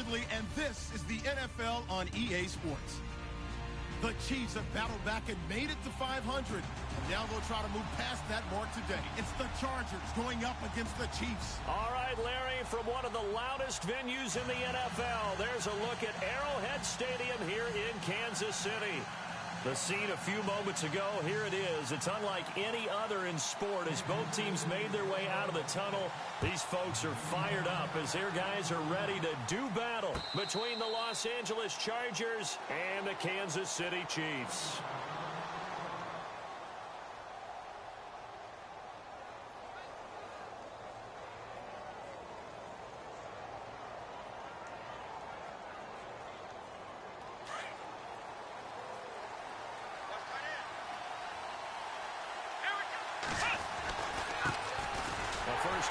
respectively, and this is the NFL on EA Sports. The Chiefs have battled back and made it to 500. And now they'll try to move past that mark today. It's the Chargers going up against the Chiefs. All right, Larry, from one of the loudest venues in the NFL, there's a look at Arrowhead Stadium here in Kansas City. The scene a few moments ago, here it is. It's unlike any other in sport as both teams made their way out of the tunnel. These folks are fired up as their guys are ready to do battle between the Los Angeles Chargers and the Kansas City Chiefs.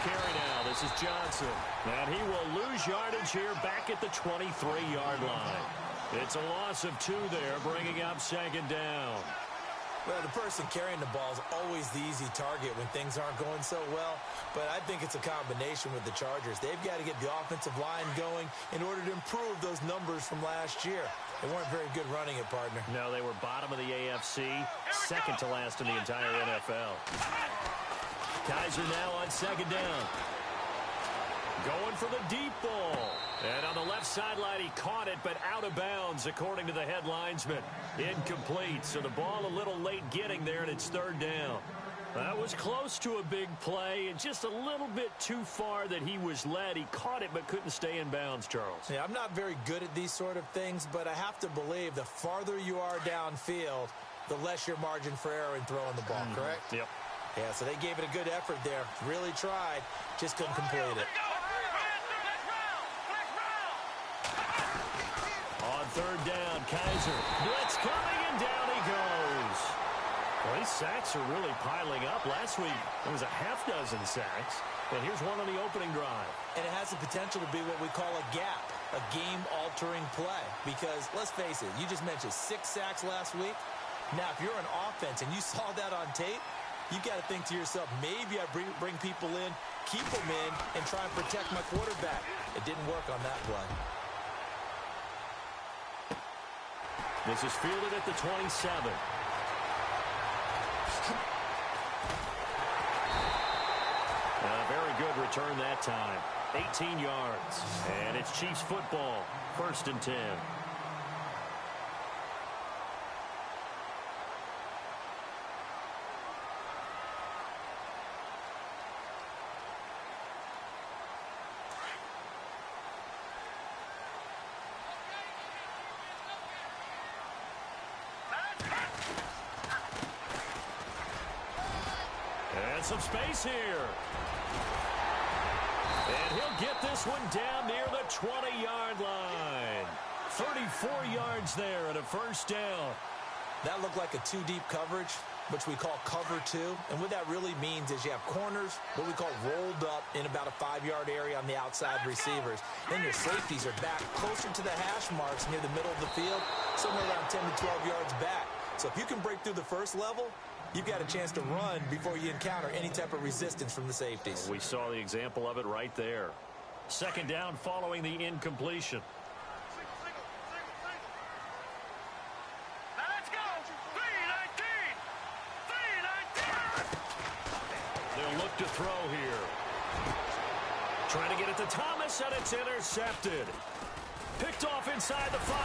Carry now. This is Johnson. And he will lose yardage here back at the 23-yard line. It's a loss of 2 there, bringing up second down. Well, the person carrying the ball is always the easy target when things aren't going so well. But I think it's a combination with the Chargers. They've got to get the offensive line going in order to improve those numbers from last year. They weren't very good running it, partner. No, they were bottom of the AFC, second to last in the entire NFL. Kaiser now on second down. Going for the deep ball. And on the left sideline, he caught it, but out of bounds, according to the head linesman. Incomplete, so the ball a little late getting there, and it's third down. That was close to a big play, and just a little bit too far that he was led. He caught it, but couldn't stay in bounds, Charles. Yeah, I'm not very good at these sort of things, but I have to believe the farther you are downfield, the less your margin for error in throwing the ball, correct? Yep. Yeah, so they gave it a good effort there. Really tried. Just couldn't complete it. On third down, Kaiser. Blitz coming, and down he goes. Well, these sacks are really piling up. Last week, there was a half-dozen sacks. And here's one on the opening drive. And it has the potential to be what we call a gap, a game-altering play. Because, let's face it, you just mentioned 6 sacks last week. Now, if you're an offense and you saw that on tape, you got to think to yourself, maybe I bring people in, keep them in, and try and protect my quarterback. It didn't work on that play. This is fielded at the 27. Very good return that time. 18 yards. And it's Chiefs football. 1st and 10. And some space here. And he'll get this one down near the 20-yard line. 34 yards there and a first down. That looked like a 2-deep coverage, which we call cover 2. And what that really means is you have corners, what we call rolled up in about a 5-yard area on the outside receivers. Then your safeties are back closer to the hash marks near the middle of the field, somewhere around 10 to 12 yards back. So if you can break through the first level, you've got a chance to run before you encounter any type of resistance from the safeties. We saw the example of it right there. Second down following the incompletion. Let's go! 3-19! They'll look to throw here. Trying to get it to Thomas, and it's intercepted. Picked off inside the 5.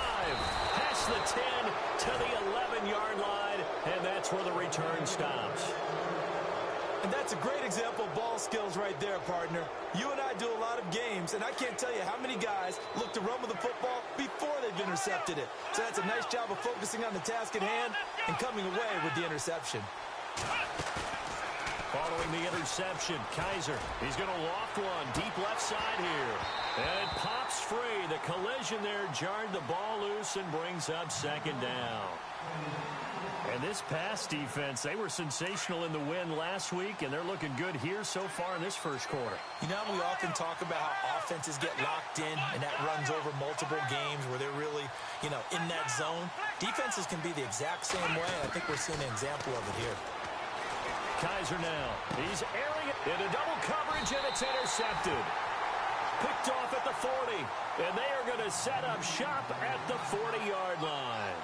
Past the 10 to the 11-yard line, and that's where the return stops. And that's a great example of ball skills right there, partner. You and I do a lot of games, and I can't tell you how many guys look to run with the football before they've intercepted it. So that's a nice job of focusing on the task at hand and coming away with the interception. Following the interception, Kaiser, he's going to loft one deep left side here. And pops free. The collision there jarred the ball loose and brings up second down. And this pass defense, they were sensational in the win last week, and they're looking good here so far in this first quarter. You know, we often talk about how offenses get locked in, and that runs over multiple games where they're really, in that zone. Defenses can be the exact same way, and I think we're seeing an example of it here. Kaiser now. He's airing it into double coverage, and it's intercepted. Picked off at the 40. And they are going to set up shop at the 40-yard line.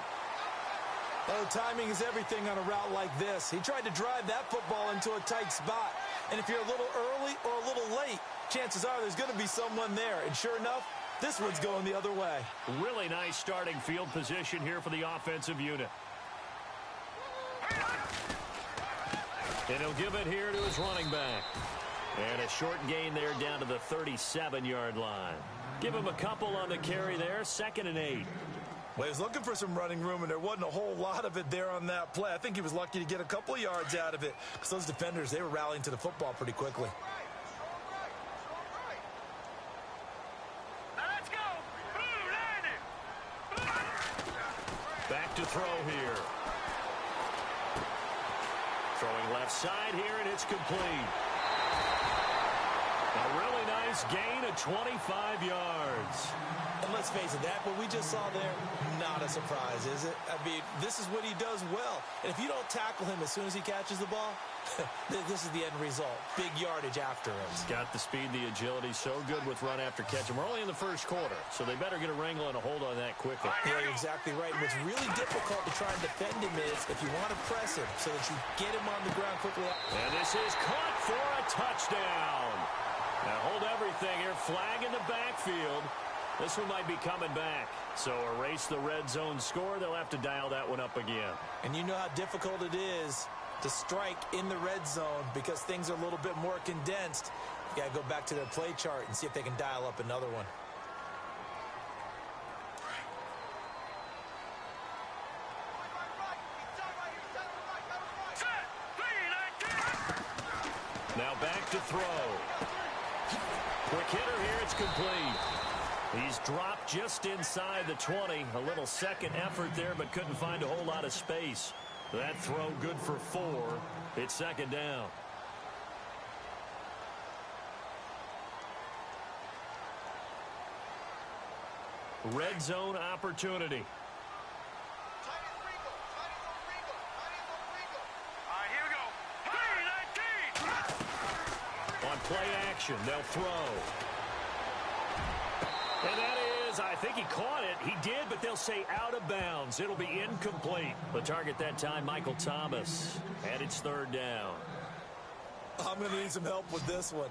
Oh, timing is everything on a route like this. He tried to drive that football into a tight spot. And if you're a little early or a little late, chances are there's going to be someone there. And sure enough, this one's going the other way. Really nice starting field position here for the offensive unit. And he'll give it here to his running back. And a short gain there down to the 37-yard line. Give him a couple on the carry there, 2nd and 8. Well, he was looking for some running room, and there wasn't a whole lot of it there on that play. I think he was lucky to get a couple of yards out of it because those defenders, they were rallying to the football pretty quickly. Back to throw here. Throwing left side here, and it's complete. A really nice gain of 25 yards. And let's face it, that what we just saw there, not a surprise, is it? I mean, this is what he does well. And if you don't tackle him as soon as he catches the ball, this is the end result. Big yardage after him. He's got the speed, the agility, so good with run after catch. And we're only in the first quarter, so they better get a wrangle and a hold on that quickly. Yeah, you're exactly right. And what's really difficult to try and defend him is if you want to press him so that you get him on the ground quickly. And this is caught for a touchdown. Now hold everything here. Flag in the backfield. This one might be coming back. So erase the red zone score. They'll have to dial that one up again. And you know how difficult it is to strike in the red zone because things are a little bit more condensed. You got to go back to their play chart and see if they can dial up another one. Now back to throw. Quick hitter here. It's complete. He's dropped just inside the 20. A little second effort there, but couldn't find a whole lot of space. That throw good for 4. It's 2nd down. Red zone opportunity. On play action, they'll throw. And that is, I think he caught it. He did, but they'll say out of bounds. It'll be incomplete. The target that time, Michael Thomas. And it's 3rd down. I'm going to need some help with this one.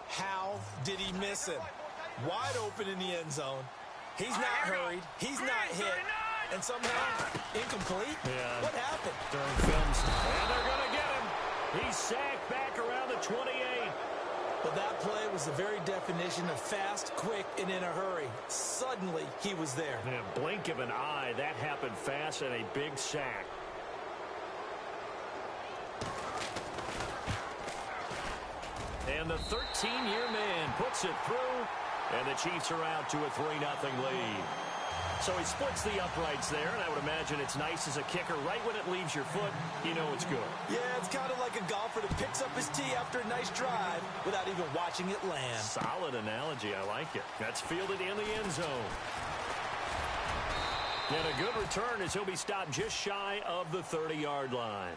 How did he miss him? Wide open in the end zone. He's not hurried. He's not hit. And somehow, incomplete? Yeah. What happened? During films. And they're going to get him. He's sacked back around the 28. Well, that play was the very definition of fast, quick, and in a hurry. Suddenly, he was there. In a blink of an eye, that happened fast and a big sack. And the 13-year man puts it through, and the Chiefs are out to a 3-0 lead. So he splits the uprights there, and I would imagine it's nice as a kicker. Right when it leaves your foot, you know it's good. Yeah, it's kind of like a golfer that picks up his tee after a nice drive without even watching it land. Solid analogy. I like it. That's fielded in the end zone. And a good return as he'll be stopped just shy of the 30-yard line.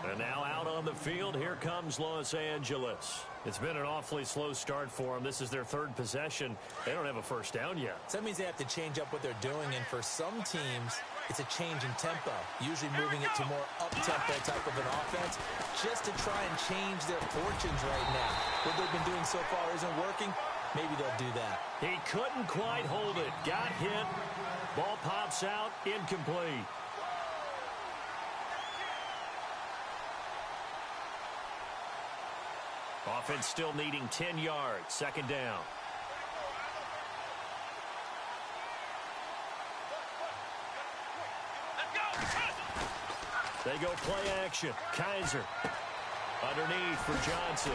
And now out on the field, here comes Los Angeles. It's been an awfully slow start for them. This is their 3rd possession. They don't have a first down yet. So that means they have to change up what they're doing, and for some teams, it's a change in tempo, usually moving it to more up-tempo type of an offense, just to try and change their fortunes right now. What they've been doing so far isn't working. Maybe they'll do that. He couldn't quite hold it. Got hit. Ball pops out. Incomplete. Offense still needing 10 yards. 2nd down. They go play action. Kaiser underneath for Johnson.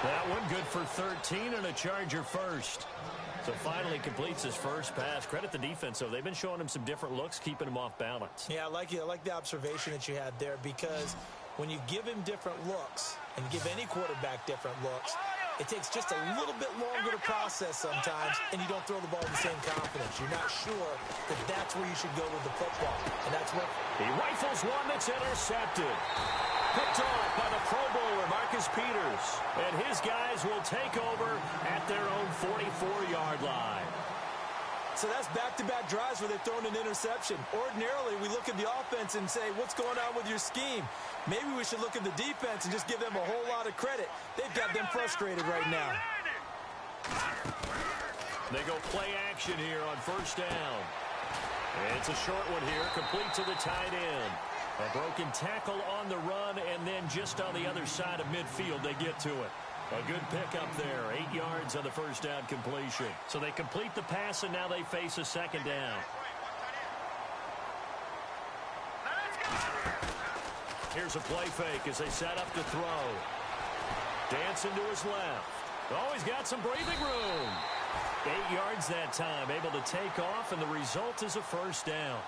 That one good for 13 and a Charger first. So finally completes his first pass. Credit the defense, though. They've been showing him some different looks, keeping him off balance. Yeah, I like the observation that you had there, because when you give him different looks and give any quarterback different looks, it takes just a little bit longer to process sometimes, and you don't throw the ball with the same confidence. You're not sure that that's where you should go with the football, and that's what... He rifles one that's intercepted. Picked off by the Pro Bowler, Marcus Peters. And his guys will take over at their own 44-yard line. So that's back-to-back drives where they've thrown an interception. Ordinarily, we look at the offense and say, what's going on with your scheme? Maybe we should look at the defense and just give them a whole lot of credit. They've got them frustrated right now. They go play action here on first down. It's a short one here, complete to the tight end. A broken tackle on the run, and then just on the other side of midfield, they get to it. A good pickup there, 8 yards on the first down completion. So they complete the pass, and now they face a second down. Here's a play fake as they set up to throw. Dancing to his left. Oh, he's got some breathing room. 8 yards that time, able to take off, and the result is a first down.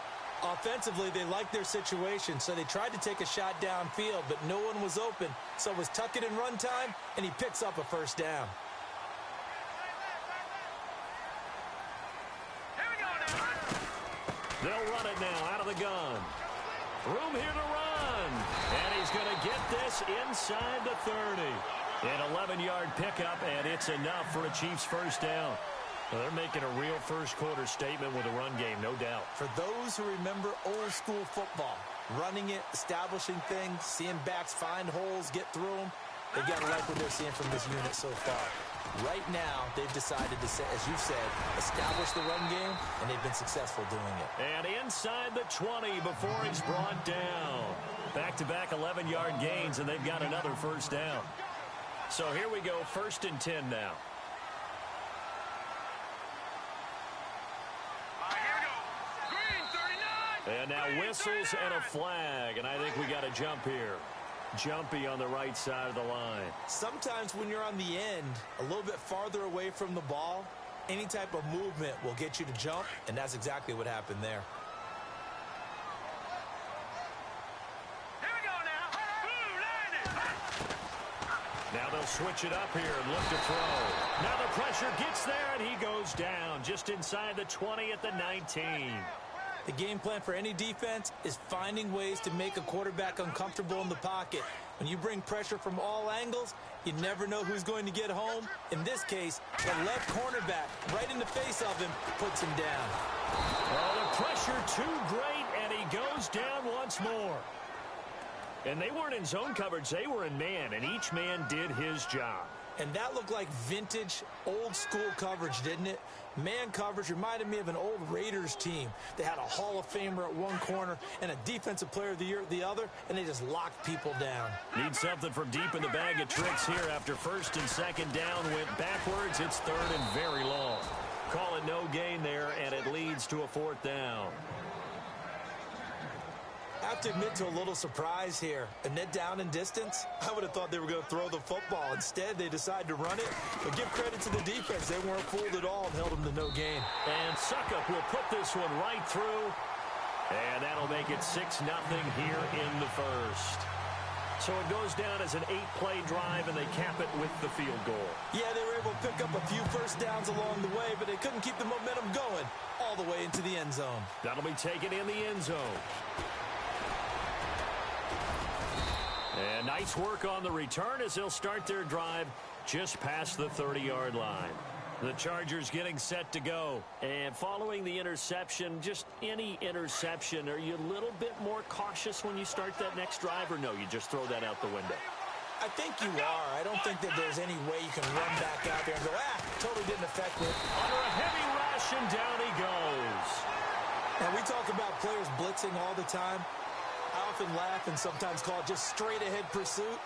Offensively, they liked their situation, so they tried to take a shot downfield, but no one was open. So it was tuck it and run time, and he picks up a first down. They'll run it now out of the gun. Room here to run. And he's going to get this inside the 30. An 11-yard pickup, and it's enough for a Chiefs first down. Well, they're making a real first-quarter statement with a run game, no doubt. For those who remember old-school football, running it, establishing things, seeing backs find holes, get through them, they've got to like what they're seeing from this unit so far. Right now, they've decided to, as you said, establish the run game, and they've been successful doing it. And inside the 20 before he's brought down. Back-to-back 11-yard gains, and they've got another first down. So here we go, 1st and 10 now. And now whistles and a flag, and I think we got a jump here. Jumpy on the right side of the line. Sometimes when you're on the end, a little bit farther away from the ball, any type of movement will get you to jump, and that's exactly what happened there. Here we go now. Blue line it. Now they'll switch it up here and look to throw. Now the pressure gets there, and he goes down just inside the 20 at the 19. The game plan for any defense is finding ways to make a quarterback uncomfortable in the pocket. When you bring pressure from all angles, you never know who's going to get home. In this case, the left cornerback, right in the face of him, puts him down. Oh, the pressure too great, and he goes down once more. And they weren't in zone coverage, they were in man, and each man did his job. And that looked like vintage, old-school coverage, didn't it? Man coverage reminded me of an old Raiders team. They had a Hall of Famer at one corner and a Defensive Player of the Year at the other, and they just locked people down. Need something from deep in the bag of tricks here after 1st and 2nd down. Went backwards. It's 3rd and very long. Call it no gain there, and it leads to a 4th down. I have to admit to a little surprise here. And then down in distance, I would have thought they were going to throw the football. Instead, they decided to run it. But give credit to the defense. They weren't fooled at all and held them to no gain. And Suckup will put this one right through. And that'll make it 6-0 here in the first. So it goes down as an 8-play drive, and they cap it with the field goal. Yeah, they were able to pick up a few first downs along the way, but they couldn't keep the momentum going all the way into the end zone. That'll be taken in the end zone. And nice work on the return as they'll start their drive just past the 30-yard line. The Chargers getting set to go. And following the interception, just any interception, are you a little bit more cautious when you start that next drive, or no, you just throw that out the window? I think you are. I don't think that there's any way you can run back out there and go, totally didn't affect me. Under a heavy rush, and down he goes. And we talk about players blitzing all the time. I often laugh and sometimes call it just straight-ahead pursuit.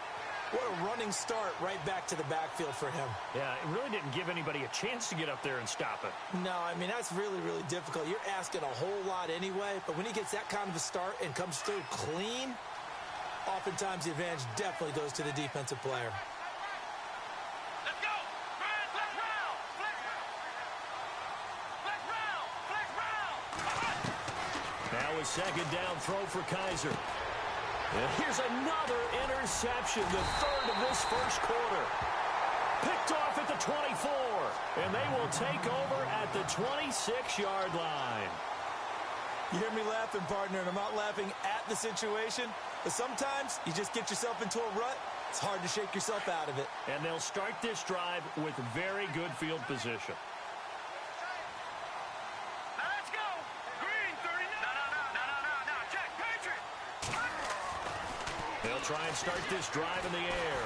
What a running start right back to the backfield for him. Yeah, it really didn't give anybody a chance to get up there and stop it. No, I mean, that's really, really difficult. You're asking a whole lot anyway, but when he gets that kind of a start and comes through clean, oftentimes the advantage definitely goes to the defensive player. Let's go. Flex round. Now a 2nd down throw for Kaiser. And here's another interception, the 3rd of this first quarter. Picked off at the 24, and they will take over at the 26-yard line. You hear me laughing, partner, and I'm not laughing at the situation. But sometimes you just get yourself into a rut. It's hard to shake yourself out of it. And they'll start this drive with very good field position. Now let's go. Green 30. No. Check. Patriot. They'll try and start this drive in the air.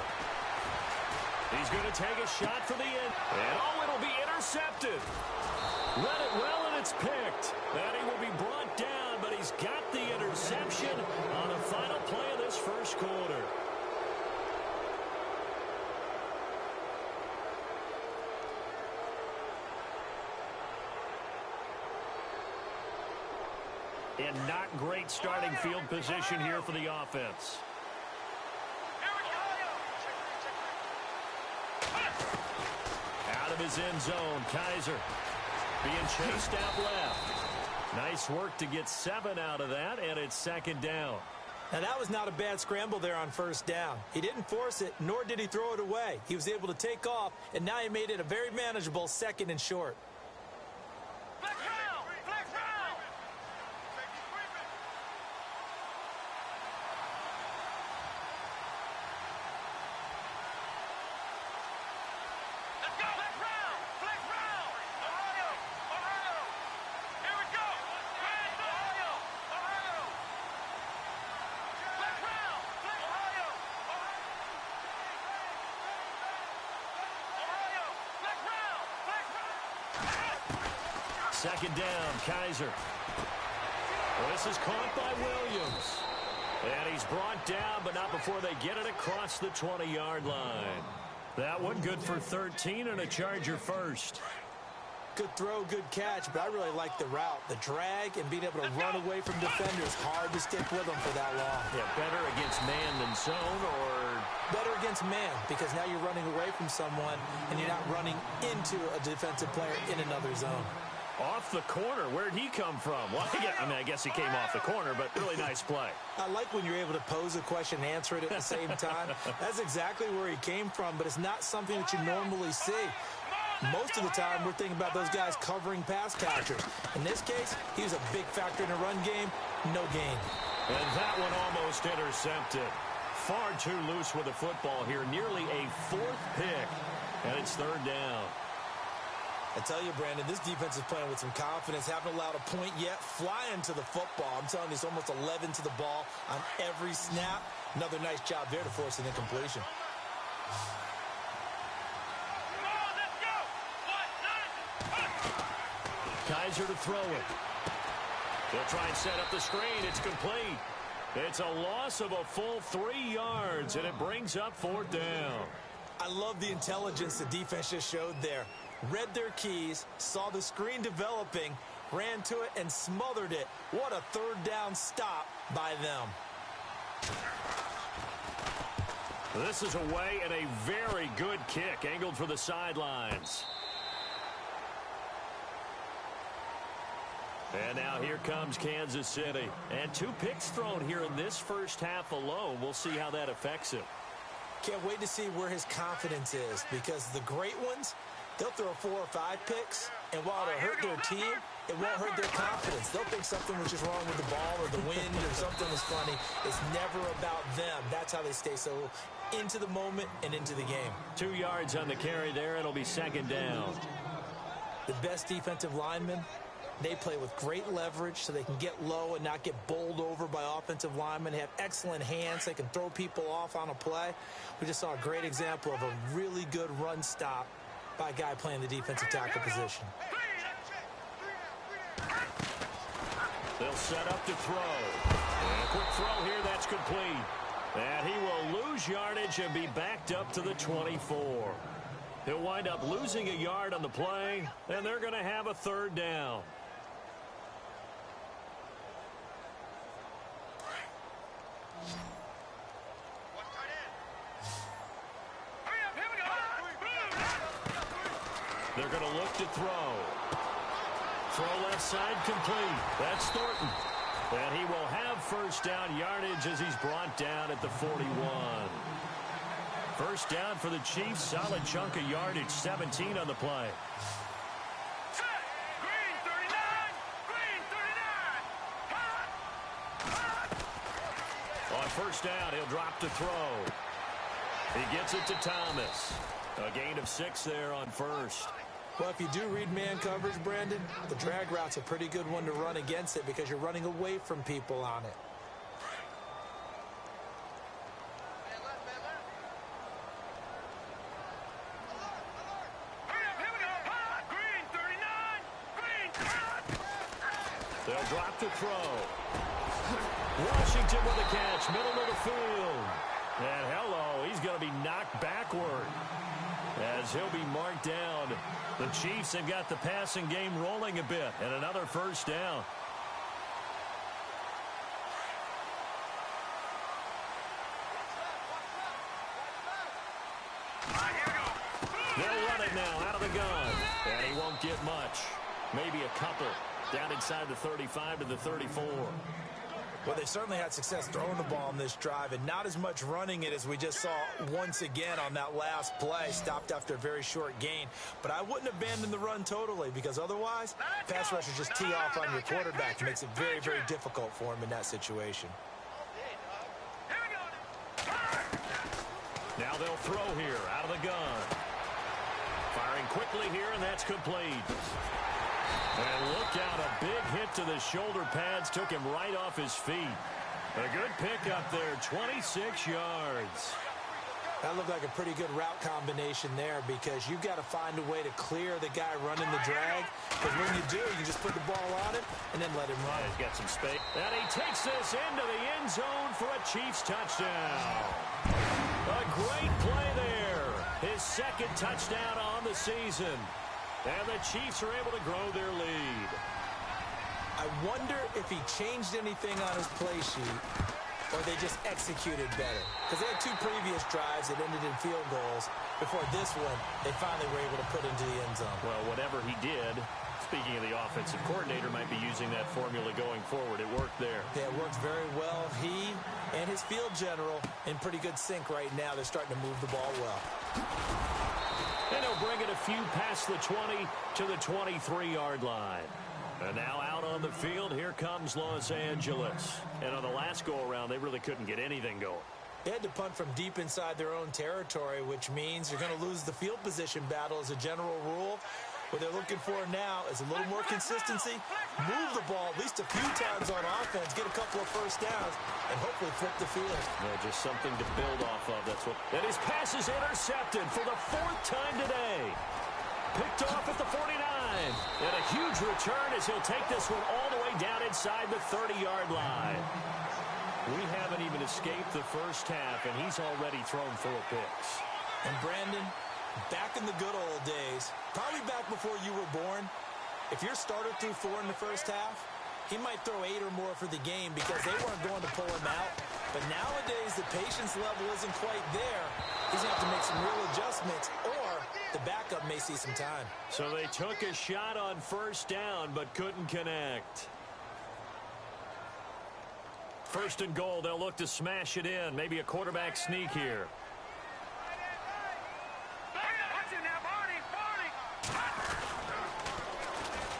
He's going to take a shot for the end. And it'll be intercepted. Read it well, and it's picked. And he will be brought down, but he's got the interception on the final play of this first quarter. And not great starting field position here for the offense. Out of his end zone, Kaiser being chased out left. Nice work to get 7 out of that, and it's second down. Now, that was not a bad scramble there on first down. He didn't force it, nor did he throw it away. He was able to take off, and now he made it a very manageable 2nd and short. Flex round. Flex round. Let's go. Flex round. Flex round. Ohio. Here we go. Ohio. Flex round. Flex Ohio. Flex round. Flex round. Second down, Kaiser. This is caught by Williams. And he's brought down, but not before they get it across the 20-yard line. That one good for 13 and a Charger first. Good throw, good catch, but I really like the route. The drag and being able to run away from defenders. Hard to stick with them for that long. Yeah, better against man than zone, or better against man, because now you're running away from someone and you're not running into a defensive player in another zone. off the corner. Where'd he come from? Well, I guess he came off the corner, but really nice play. I like when you're able to pose a question and answer it at the same time. That's exactly where he came from, but it's not something that you normally see. Most of the time, we're thinking about those guys covering pass catchers. In this case, he was a big factor in the run game. No gain. And that one almost intercepted. Far too loose with the football here. Nearly a fourth pick. And it's third down. I tell you, Brandon, this defense is playing with some confidence. Haven't allowed a point yet. Flying to the football. I'm telling you, it's almost 11 to the ball on every snap. Another nice job there to force an incompletion. Kaiser to throw it. They'll try and set up the screen. It's complete. It's a loss of a full 3 yards, and it brings up fourth down. I love the intelligence the defense just showed there. Read their keys, saw the screen developing, ran to it, and smothered it. What a third down stop by them. This is away and a very good kick, angled for the sidelines. And now here comes Kansas City. And 2 picks thrown here in this first half alone. We'll see how that affects him. Can't wait to see where his confidence is, because the great ones, they'll throw 4 or 5 picks, and while it'll hurt their team, it won't hurt their confidence. They'll think something was just wrong with the ball or the wind or something was funny. It's never about them. That's how they stay so into the moment and into the game. 2 yards on the carry there. It'll be second down. The best defensive linemen, they play with great leverage so they can get low and not get bowled over by offensive linemen. They have excellent hands. They can throw people off on a play. We just saw a great example of a really good run stop by a guy playing the defensive tackle position. They'll set up to throw. And a quick throw here, that's complete. And he will lose yardage and be backed up to the 24. He'll wind up losing a yard on the play, and they're going to have a third down. They're going to look to throw. Throw left side complete. That's Thornton. And he will have first down yardage as he's brought down at the 41. First down for the Chiefs. Solid chunk of yardage. 17 on the play. Green 39. Green 39. On first down. He'll drop to throw. He gets it to Thomas. A gain of 6 there on first. Well, if you do read man coverage, Brandon, the drag route's a pretty good one to run against it because you're running away from people on it. They'll drop to throw. Washington with a catch, middle of the field. And hello, he's going to be knocked backward as he'll be marked down. The Chiefs have got the passing game rolling a bit, and another first down. They'll run it now out of the gun, and he won't get much. Maybe a couple down inside the 35 to the 34. Well, they certainly had success throwing the ball on this drive and not as much running it as we just saw once again on that last play. Stopped after a very short gain. But I wouldn't abandon the run totally because otherwise, pass rushers just tee off on your quarterback. It makes it very, very difficult for him in that situation. Now they'll throw here out of the gun. Firing quickly here, and that's complete. And look out, a big hit to the shoulder pads took him right off his feet. A good pickup there, 26 yards. That looked like a pretty good route combination there because you've got to find a way to clear the guy running the drag. Because when you do, you can just put the ball on him and then let him run. He's got some space. And he takes this into the end zone for a Chiefs touchdown. A great play there. His second touchdown on the season. And the Chiefs are able to grow their lead. I wonder if he changed anything on his play sheet or they just executed better. Because they had 2 previous drives that ended in field goals. Before this one, they finally were able to put into the end zone. Well, whatever he did, speaking of the offensive coordinator, might be using that formula going forward. It worked there. Yeah, it worked very well. He and his field general in pretty good sync right now. They're starting to move the ball well. And he'll bring it a few past the 20 to the 23-yard line. And now out on the field, here comes Los Angeles. And on the last go-around, they really couldn't get anything going. They had to punt from deep inside their own territory, which means you're going to lose the field position battle as a general rule. What they're looking for now is a little more consistency, move the ball at least a few times on offense, get a couple of first downs, and hopefully flip the field. Yeah, just something to build off of. That's what. And his pass is intercepted for the 4th time today. Picked off at the 49. And a huge return as he'll take this one all the way down inside the 30-yard line. We haven't even escaped the first half, and he's already thrown 4 picks. And Brandon, back in the good old days, probably back before you were born, if your starter threw 4 in the first half, he might throw 8 or more for the game because they weren't going to pull him out. But nowadays, the patience level isn't quite there. He's going to have to make some real adjustments, or the backup may see some time. So they took a shot on first down, but couldn't connect. First and goal, they'll look to smash it in. Maybe a quarterback sneak here.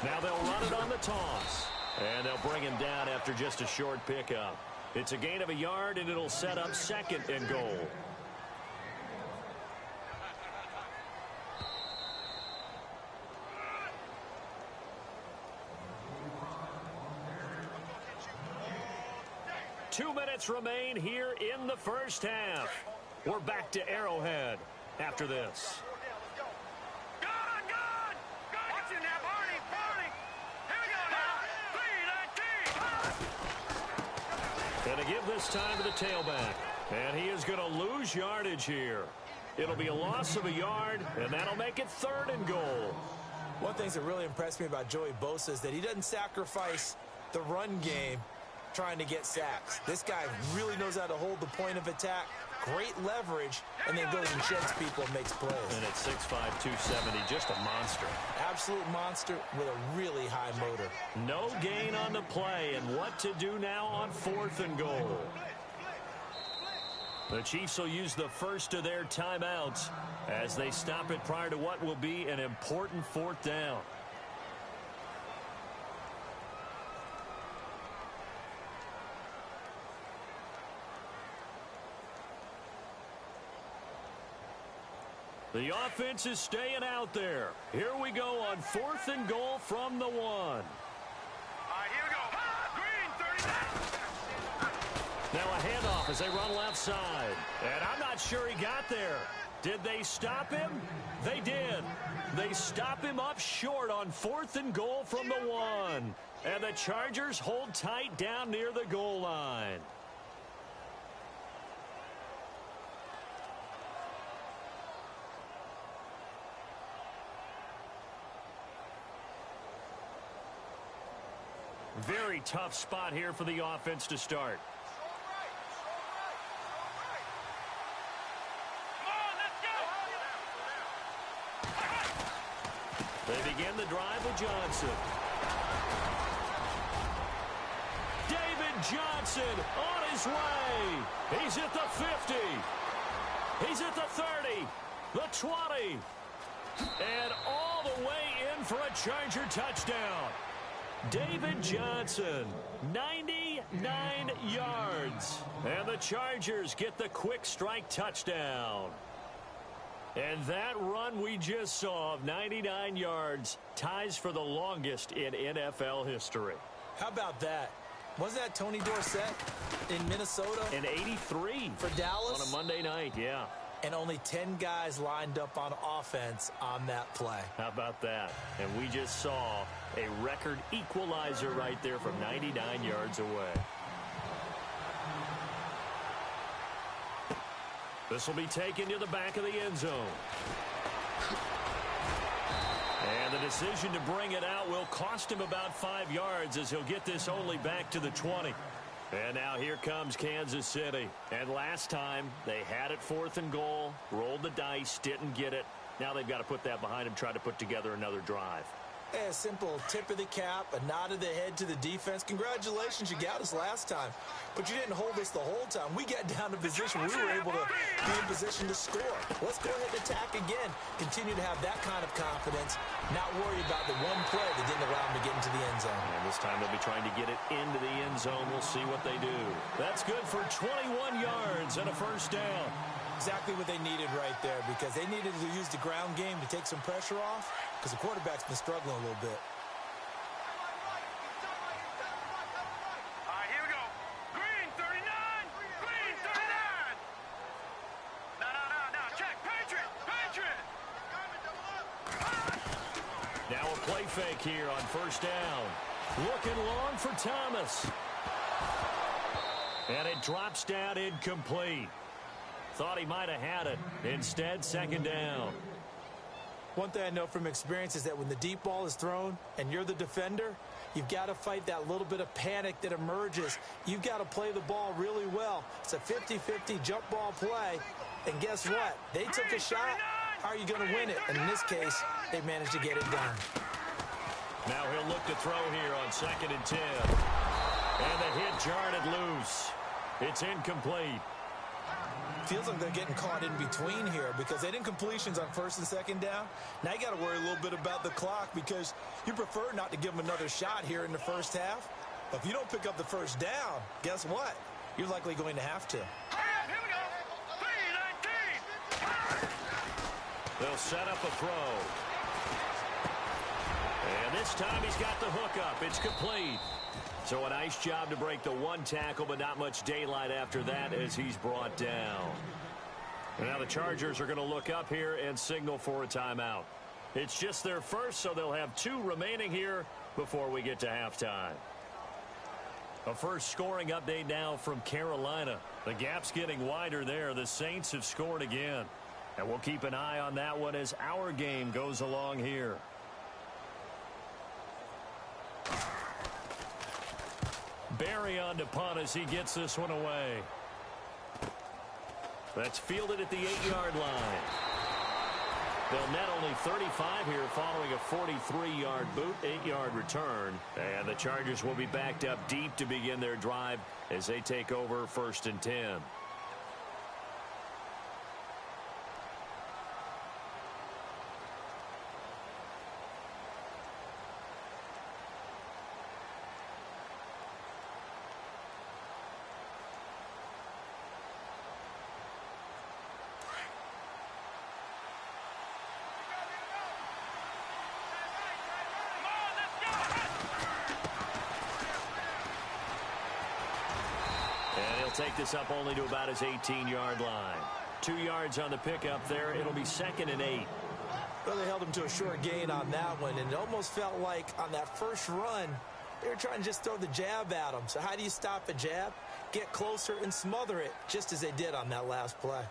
Now they'll run it on the toss. And they'll bring him down after just a short pickup. It's a gain of a yard, and it'll set up 2nd and goal. Two minutes remain here in the first half. We're back to Arrowhead after this. And to give this time to the tailback. And he is going to lose yardage here. It'll be a loss of a yard, and that'll make it 3rd and goal. One thing that really impressed me about Joey Bosa is that he doesn't sacrifice the run game trying to get sacks. This guy really knows how to hold the point of attack, great leverage, and then goes and sheds people and makes plays. And at 6'5", 270, just a monster. Absolute monster with a really high motor. No gain on the play, and what to do now on 4th and goal. The Chiefs will use the first of their timeouts as they stop it prior to what will be an important 4th down. The offense is staying out there. Here we go on 4th and goal from the 1. All right, here we go. Green, 39. Now a handoff as they run left side. And I'm not sure he got there. Did they stop him? They did. They stop him up short on 4th and goal from the 1. And the Chargers hold tight down near the goal line. Very tough spot here for the offense to start. They begin the drive with Johnson. David Johnson on his way. He's at the 50. He's at the 30. The 20. And all the way in for a Charger touchdown. David Johnson, 99 yards. And the Chargers get the quick strike touchdown. And that run we just saw of 99 yards ties for the longest in NFL history. How about that? Was that Tony Dorsett in Minnesota? In 83. For Dallas? On a Monday night, yeah. And only 10 guys lined up on offense on that play. How about that? And we just saw a record equalizer right there from 99 yards away. This will be taken to the back of the end zone. And the decision to bring it out will cost him about 5 yards as he'll get this only back to the 20. And now here comes Kansas City. And last time they had it 4th and goal, rolled the dice, didn't get it. Now they've got to put that behind them, try to put together another drive. A simple tip of the cap, a nod of the head to the defense. Congratulations, you got us last time. But you didn't hold us the whole time. We got down to position. We were able to be in position to score. Let's go ahead and attack again. Continue to have that kind of confidence. Not worry about the one play that didn't allow them to get into the end zone. And this time they'll be trying to get it into the end zone. We'll see what they do. That's good for 21 yards and a first down. Exactly what they needed right there, because they needed to use the ground game to take some pressure off, because the quarterback's been struggling a little bit. All right, here we go. Green, 39. Green, 39. No. Check. Patriot. Now a play fake here on first down. Looking long for Thomas. And it drops down incomplete. Thought he might have had it. Instead, second down. One thing I know from experience is that when the deep ball is thrown and you're the defender, you've got to fight that little bit of panic that emerges. You've got to play the ball really well. It's a 50-50 jump ball play. And guess what? They took a shot. How are you going to win it? And in this case, they managed to get it done. Now he'll look to throw here on 2nd and 10. And the hit jarred it loose. It's incomplete. Feels like they're getting caught in between here because they didn't completions on 1st and 2nd down. Now you got to worry a little bit about the clock because you prefer not to give them another shot here in the first half. But if you don't pick up the first down, guess what? You're likely going to have to. Here we go. 3-19. They'll set up a throw. And this time he's got the hookup. It's complete. So a nice job to break the one tackle, but not much daylight after that as he's brought down. And now the Chargers are going to look up here and signal for a timeout. It's just their first, so they'll have 2 remaining here before we get to halftime. A first scoring update now from Carolina. The gap's getting wider there. The Saints have scored again. And we'll keep an eye on that one as our game goes along here. Barry on to punt as he gets this one away. That's fielded at the 8-yard line. They'll net only 35 here following a 43-yard boot, 8-yard return. And the Chargers will be backed up deep to begin their drive as they take over 1st and 10. take this up only to about his 18-yard line. 2 yards on the pickup there. It'll be 2nd and 8. Well, they held him to a short gain on that one, and it almost felt like on that first run, they were trying to just throw the jab at him. So how do you stop a jab? Get closer and smother it, just as they did on that last play.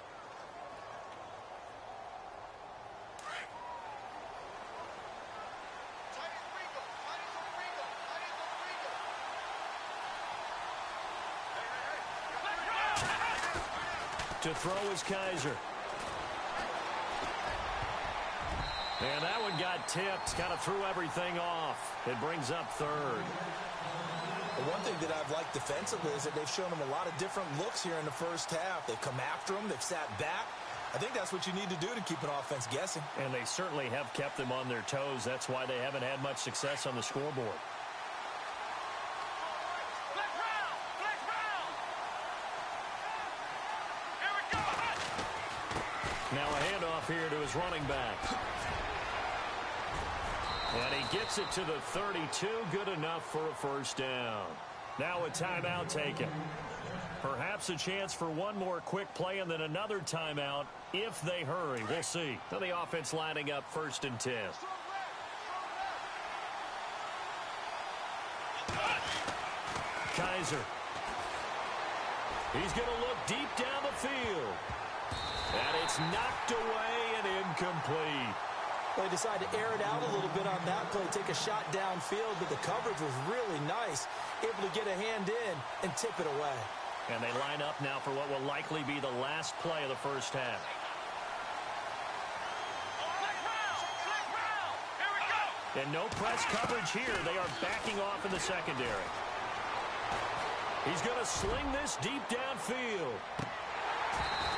To throw is Kaiser. And that one got tipped, kind of threw everything off. It brings up 3rd. The one thing that I've liked defensively is that they've shown them a lot of different looks here in the first half. They've come after them. They've sat back. I think that's what you need to do to keep an offense guessing. And they certainly have kept them on their toes. That's why they haven't had much success on the scoreboard. Now a handoff here to his running back. And he gets it to the 32. Good enough for a first down. Now a timeout taken. Perhaps a chance for one more quick play and then another timeout if they hurry. We'll see. So the offense lining up 1st and 10. Kaiser. He's going to look deep down the field. And it's knocked away and incomplete. Well, they decided to air it out a little bit on that play, take a shot downfield, but the coverage was really nice, able to get a hand in and tip it away. And they line up now for what will likely be the last play of the first half. And no press coverage here. They are backing off in the secondary. He's going to sling this deep downfield.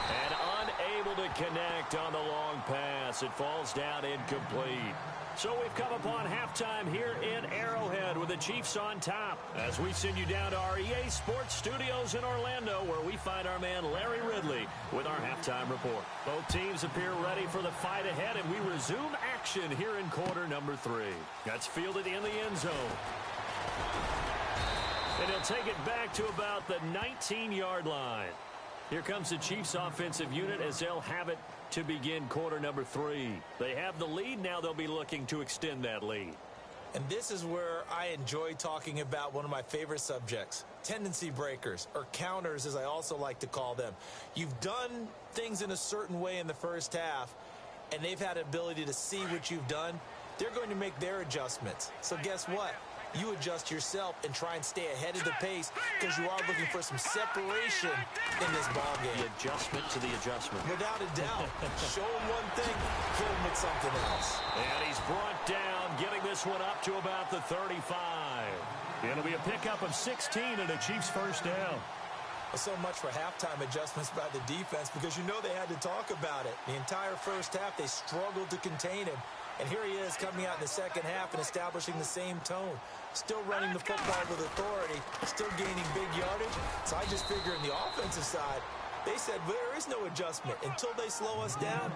And unable to connect on the long pass. It falls down incomplete. So we've come upon halftime here in Arrowhead with the Chiefs on top as we send you down to our EA Sports Studios in Orlando where we find our man Larry Ridley with our halftime report. Both teams appear ready for the fight ahead, and we resume action here in quarter number 3. That's fielded in the end zone. And he'll take it back to about the 19-yard line. Here comes the Chiefs offensive unit as they'll have it to begin quarter number 3. They have the lead. Now they'll be looking to extend that lead. And this is where I enjoy talking about one of my favorite subjects, tendency breakers, or counters as I also like to call them. You've done things in a certain way in the first half, and they've had an ability to see what you've done. They're going to make their adjustments. So guess what? You adjust yourself and try and stay ahead of the pace because you are looking for some separation in this ballgame. The adjustment to the adjustment. Without a doubt. Show him one thing, hit him with something else. And he's brought down, getting this one up to about the 35. It'll be a pickup of 16 and a Chiefs first down. Well, so much for halftime adjustments by the defense because you know they had to talk about it. The entire first half, they struggled to contain him. And here he is coming out in the second half and establishing the same tone. Still running the football with authority, still gaining big yardage. So I just figure on the offensive side, they said there is no adjustment. Until they slow us down,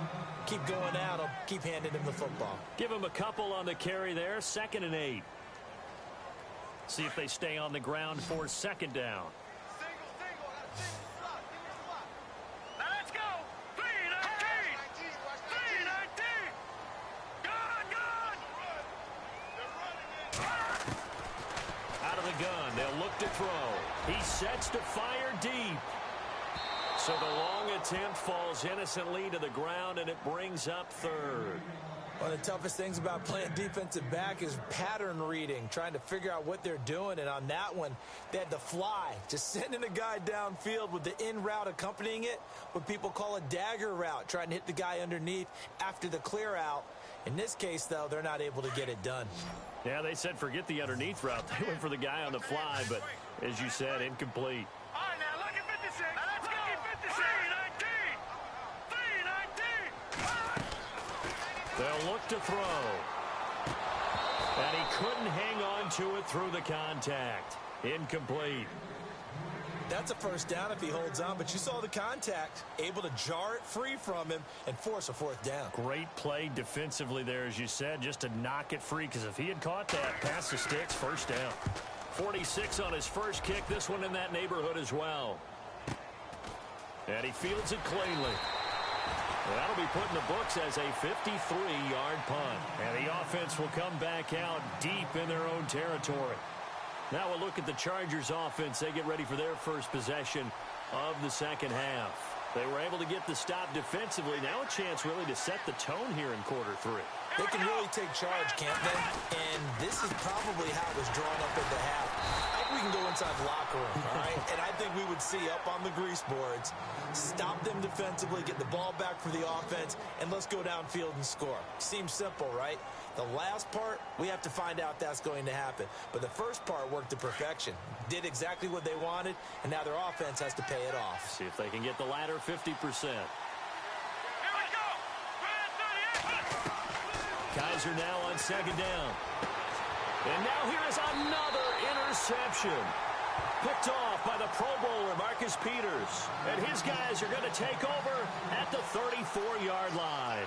keep going at them, keep handing them the football. Give him a couple on the carry there, 2nd and 8. See if they stay on the ground for 2nd down. Gun. They'll look to throw. He sets to fire deep. So the long attempt falls innocently to the ground, and it brings up 3rd. One of the toughest things about playing defensive back is pattern reading, trying to figure out what they're doing. And on that one, they had the fly, just sending a guy downfield with the in route accompanying it, what people call a dagger route, trying to hit the guy underneath after the clear out. In this case, though, they're not able to get it done. Yeah, they said forget the underneath route. They went for the guy on the fly, but as you said, incomplete. All right, now look at 56. Now let's go. 56. 3-19. They'll look to throw. And he couldn't hang on to it through the contact. Incomplete. That's a first down if he holds on, but you saw the contact, able to jar it free from him and force a 4th down. Great play defensively there, as you said, just to knock it free, because if he had caught that, past the sticks, first down. 46 on his first kick, this one in that neighborhood as well. And he fields it cleanly. That'll be put in the books as a 53-yard punt. And the offense will come back out deep in their own territory. Now we'll look at the Chargers offense. They get ready for their first possession of the second half. They were able to get the stop defensively. Now a chance really to set the tone here in quarter three. They can really take charge, can't they? And this is probably how it was drawn up at the half. I think we can go inside the locker room, all right? And I think we would see up on the grease boards, stop them defensively, get the ball back for the offense, and let's go downfield and score. Seems simple, right? The last part, we have to find out that's going to happen. But the first part worked to perfection. Did exactly what they wanted, and now their offense has to pay it off. See if they can get the latter 50%. Kaiser now on second down. And now here is another interception. Picked off by the Pro Bowler, Marcus Peters. And his guys are going to take over at the 34-yard line.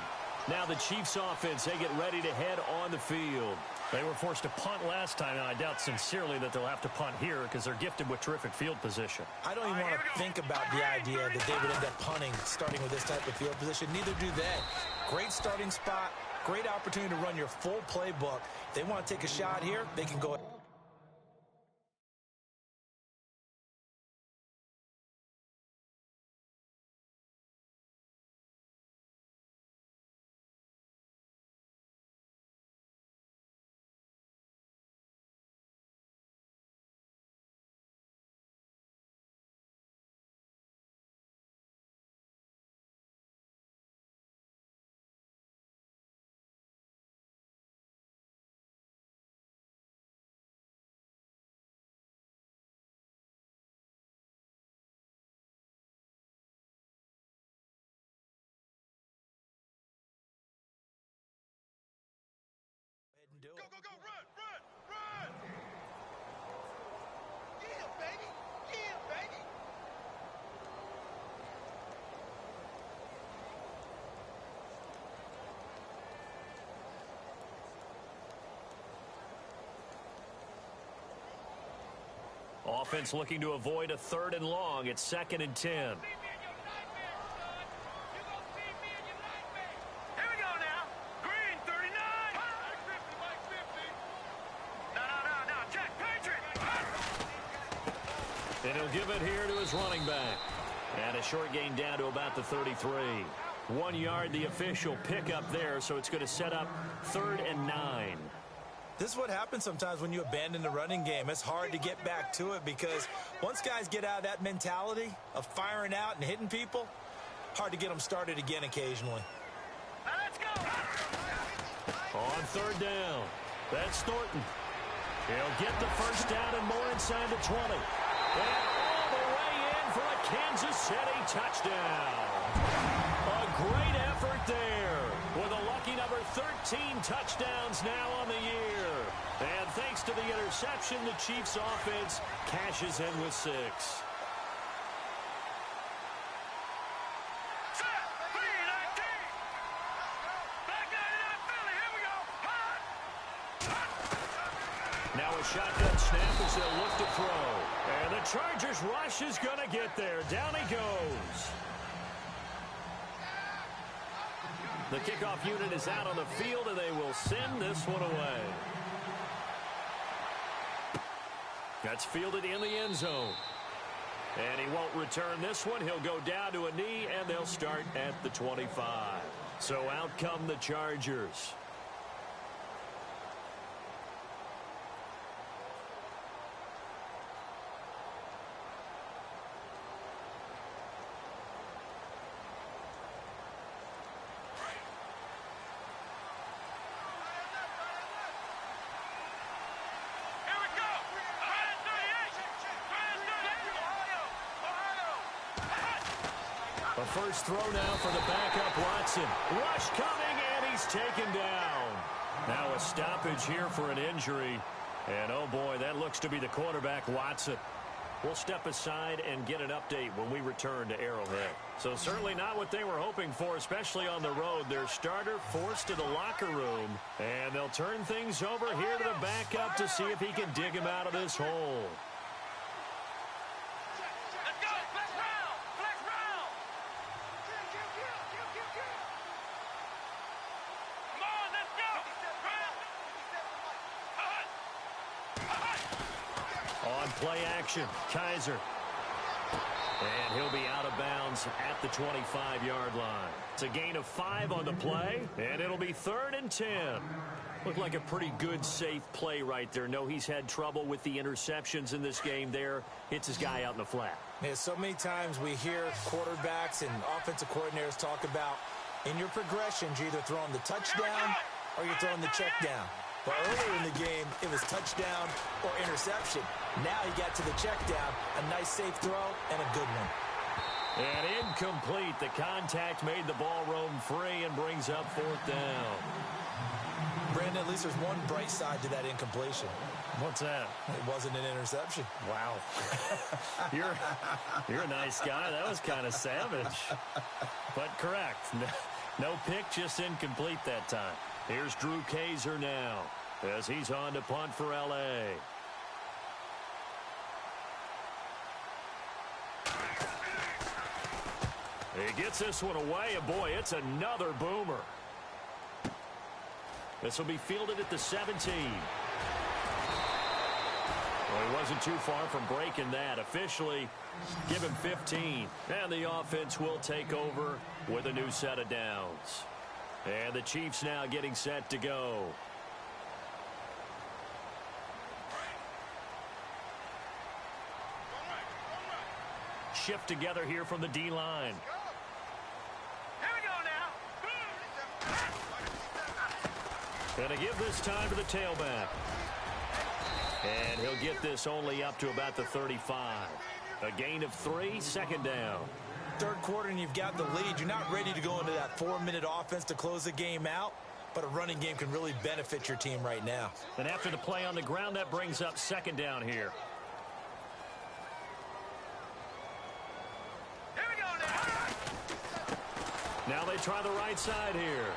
Now the Chiefs offense, they get ready to head on the field. They were forced to punt last time, and I doubt sincerely that they'll have to punt here because they're gifted with terrific field position. I don't even want to think about the idea that they would end up punting starting with this type of field position. Neither do they. Great starting spot, great opportunity to run your full playbook. If they want to take a shot here, they can go. Do it. Go, go, go, run, run, run! Yeah, baby! Yeah, baby! Offense looking to avoid a 3rd and long. It's 2nd and 10. And he'll give it here to his running back. And a short gain down to about the 33. 1 yard, the official pickup there, so it's going to set up 3rd and 9. This is what happens sometimes when you abandon the running game. It's hard to get back to it because once guys get out of that mentality of firing out and hitting people, hard to get them started again occasionally. Let's go! On 3rd down, that's Thornton. He'll get the first down and more inside the 20. And all the way in for a Kansas City touchdown. A great effort there with a lucky number 13 touchdowns now on the year. And thanks to the interception, the Chiefs offense cashes in with 6. Now a shotgun snap as they'll look to throw. And the Chargers rush is going to get there. Down he goes. The kickoff unit is out on the field, and they will send this one away. That's fielded in the end zone. And he won't return this one. He'll go down to a knee, and they'll start at the 25. So out come the Chargers. A first throw now for the backup Watson. Rush coming, and he's taken down. Now a stoppage here for an injury. And, oh, boy, that looks to be the quarterback, Watson. We'll step aside and get an update when we return to Arrowhead. So certainly not what they were hoping for, especially on the road. Their starter forced to the locker room, and they'll turn things over here to the backup to see if he can dig him out of this hole. Let's go! Flex round! Flex round! play action. Kaiser. And he'll be out of bounds at the 25-yard line. It's a gain of 5 on the play, and it'll be 3rd and 10. Looked like a pretty good, safe play right there. No, he's had trouble with the interceptions in this game there. Hits his guy out in the flat. Yeah, so many times we hear quarterbacks and offensive coordinators talk about in your progressions, you're either throwing the touchdown or you're throwing the check down. But earlier in the game, it was touchdown or interception. Now he got to the check down, a nice safe throw, and a good one. And incomplete. The contact made the ball roam free and brings up 4th down. Brandon, at least there's one bright side to that incompletion. What's that? It wasn't an interception. Wow. You're a nice guy. That was kind of savage. But correct. No pick, just incomplete that time. Here's Drew Kaiser now as he's on to punt for L.A. He gets this one away, and boy, it's another boomer. This will be fielded at the 17. Well, he wasn't too far from breaking that. Officially, give him 15. And the offense will take over with a new set of downs. And the Chiefs now getting set to go. Shift together here from the D-line. Here we go now. Gonna give this time to the tailback. And he'll get this only up to about the 35. A gain of 3, 2nd down. Third quarter and you've got the lead. You're not ready to go into that 4-minute offense to close the game out, but a running game can really benefit your team right now. And after the play on the ground, that brings up 2nd down here. Here we go now. Now they try the right side here.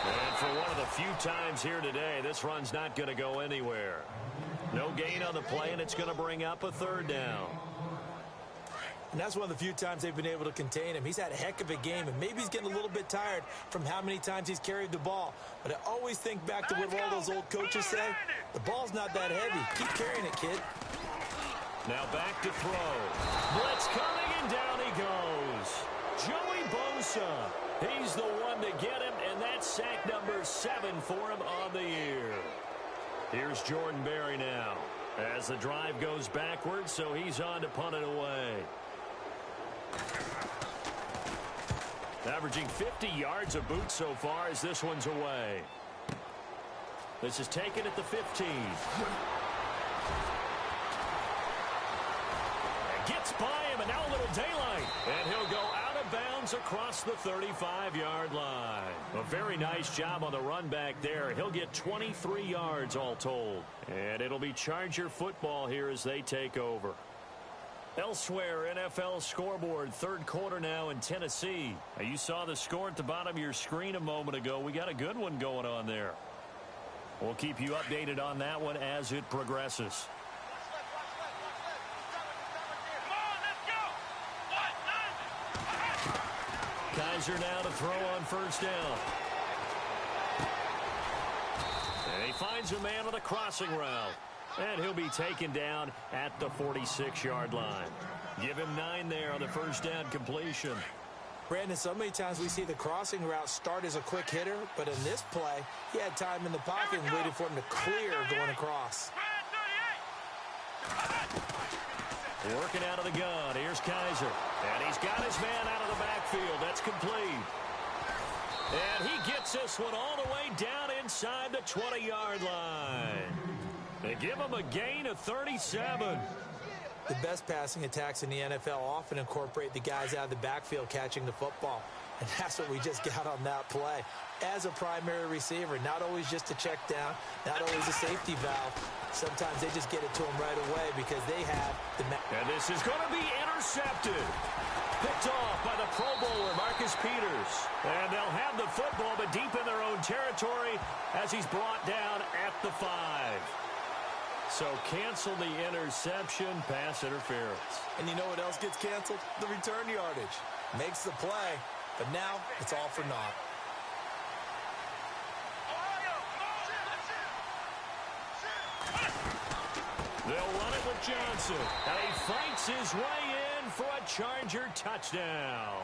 And for one of the few times here today, this run's not going to go anywhere. No gain on the play, and it's going to bring up a 3rd down. And that's one of the few times they've been able to contain him. He's had a heck of a game, and maybe he's getting a little bit tired from how many times he's carried the ball. But I always think back to what all those old coaches say. The ball's not that heavy. Keep carrying it, kid. Now back to throw. Blitz coming, and down he goes. Joey Bosa. He's the one to get him, and that's sack number 7 for him on the year. Here's Jordan Berry now as the drive goes backwards, so he's on to punt it away. Averaging 50 yards a boot so far as this one's away. This is taken at the 15. Gets by him, and now a little daylight. And he'll go out of bounds across the 35-yard line. A very nice job on the run back there. He'll get 23 yards all told. And it'll be Charger football here as they take over. Elsewhere, NFL scoreboard, 3rd quarter now in Tennessee. Now, you saw the score at the bottom of your screen a moment ago. We got a good one going on there. We'll keep you updated on that one as it progresses. Kaiser now to throw on 1st down. And he finds a man on a crossing route. And he'll be taken down at the 46-yard line. Give him 9 there on the 1st down completion. Brandon, so many times we see the crossing route start as a quick hitter, but in this play, he had time in the pocket and waited for him to clear going across. Working out of the gun. Here's Kaiser. And he's got his man out of the backfield. That's complete. And he gets this one all the way down inside the 20-yard line. They give him a gain of 37. The best passing attacks in the NFL often incorporate the guys out of the backfield catching the football. And that's what we just got on that play. As a primary receiver, not always just a check down, not always a safety valve. Sometimes they just get it to him right away because they have the... And this is going to be intercepted. Picked off by the Pro Bowler, Marcus Peters. And they'll have the football, but deep in their own territory as he's brought down at the 5. So cancel the interception, pass interference. And you know what else gets canceled? The return yardage. Makes the play, but now it's all for naught. They'll run it with Johnson. And he fights his way in for a Charger touchdown.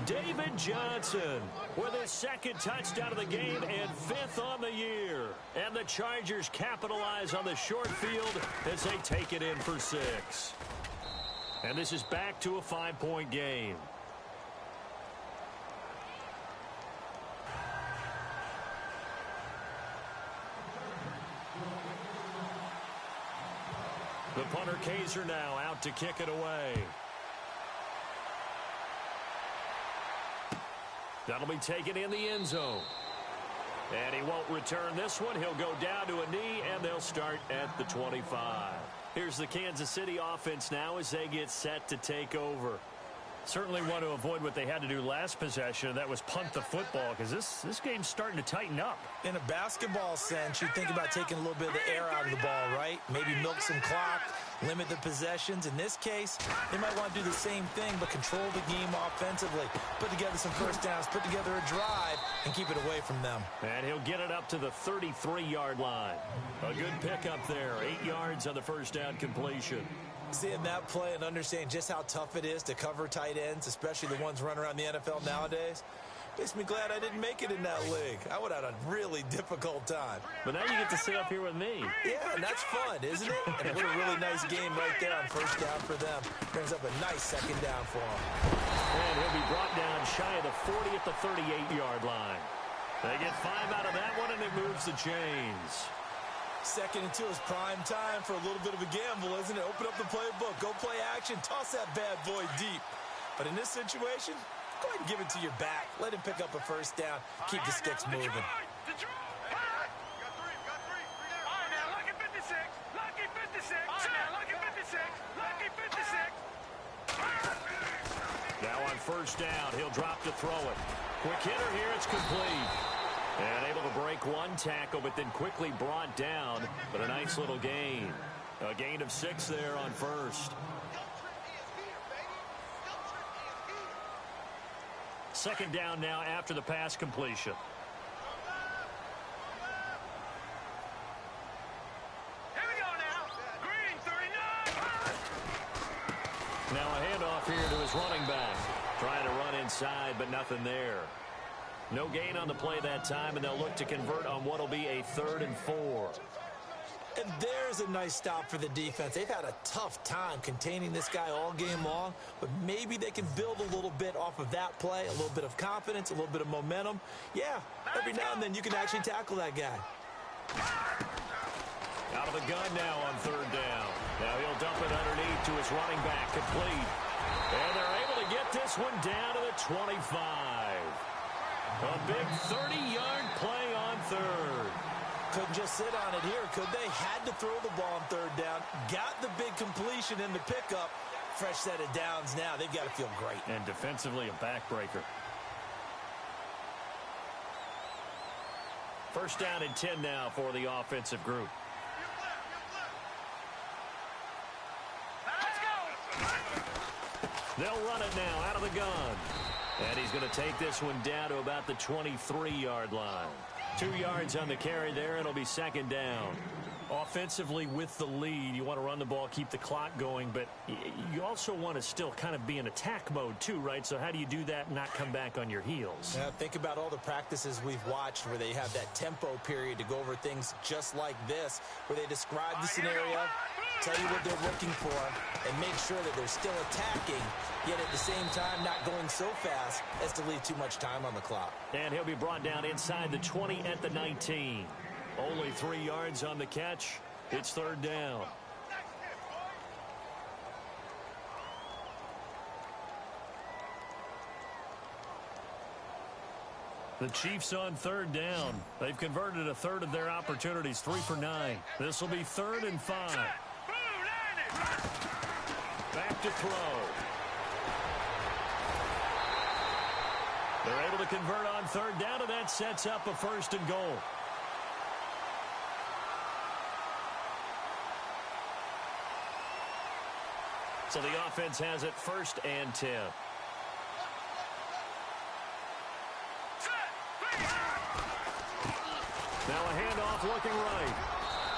David Johnson with his second touchdown of the game and 5th on the year. And the Chargers capitalize on the short field as they take it in for 6. And this is back to a 5-point game. The punter Kaiser now out to kick it away. That'll be taken in the end zone. And he won't return this one. He'll go down to a knee, and they'll start at the 25. Here's the Kansas City offense now as they get set to take over. Certainly want to avoid what they had to do last possession, and that was punt the football, because this game's starting to tighten up. In a basketball sense, you think about taking a little bit of the air out of the ball, right? Maybe milk some clock, limit the possessions. In this case, they might want to do the same thing, but control the game offensively. Put together some first downs, put together a drive, and keep it away from them. And he'll get it up to the 33-yard line. A good pickup there, 8 yards on the first down completion. Seeing that play and understanding just how tough it is to cover tight ends, especially the ones running around the NFL nowadays, makes me glad I didn't make it in that league. I would have had a really difficult time. But now you get to sit up here with me. Yeah, and that's fun, isn't it? And what a really nice game right there on first down for them. Brings up a nice second down for them. And he'll be brought down shy of the 40 at the 38-yard line. They get 5 out of that one, and it moves the chains. 2nd and 2 is prime time for a little bit of a gamble, isn't it? Open up the playbook, go play action, toss that bad boy deep. But in this situation, go ahead and give it to your back. Let him pick up a first down. Keep the sticks moving. Detroit! Got three. All right, now, lucky 56. Lucky 56. All right, now, lucky 56. Lucky 56. Now on first down, he'll drop to throw it. Quick hitter here, it's complete. And able to break one tackle, but then quickly brought down. But a nice little gain. A gain of 6 there on first. Second down now after the pass completion. Here we go now. Green, 39. Now a handoff here to his running back. Trying to run inside, but nothing there. No gain on the play that time, and they'll look to convert on what will be a 3rd and 4. And there's a nice stop for the defense. They've had a tough time containing this guy all game long, but maybe they can build a little bit off of that play, a little bit of confidence, a little bit of momentum. Yeah, every now and then you can actually tackle that guy. Out of the gun now on 3rd down. Now he'll dump it underneath to his running back, complete. And they're able to get this one down to the 25. A big 30-yard play on 3rd. Couldn't just sit on it here, could they? Had to throw the ball on 3rd down. Got the big completion in the pickup. Fresh set of downs now. They've got to feel great. And defensively, a backbreaker. First down and 10 now for the offensive group. Let's go. They'll run it now out of the gun. And he's going to take this one down to about the 23-yard line. 2 yards on the carry there. It'll be 2nd down. Offensively, with the lead, you want to run the ball, keep the clock going, but you also want to still kind of be in attack mode too, right? So how do you do that and not come back on your heels? Yeah, think about all the practices we've watched where they have that tempo period to go over things just like this, where they describe the scenario, tell you what they're looking for, and make sure that they're still attacking, yet at the same time not going so fast as to leave too much time on the clock. And he'll be brought down inside the 20 at the 19. Only 3 yards on the catch. It's 3rd down. The Chiefs on 3rd down. They've converted a 1/3 of their opportunities, 3 for 9. This will be 3rd and 5. Back to throw. They're able to convert on 3rd down, and that sets up a 1st and goal. So the offense has it 1st and 10. Now a handoff looking right.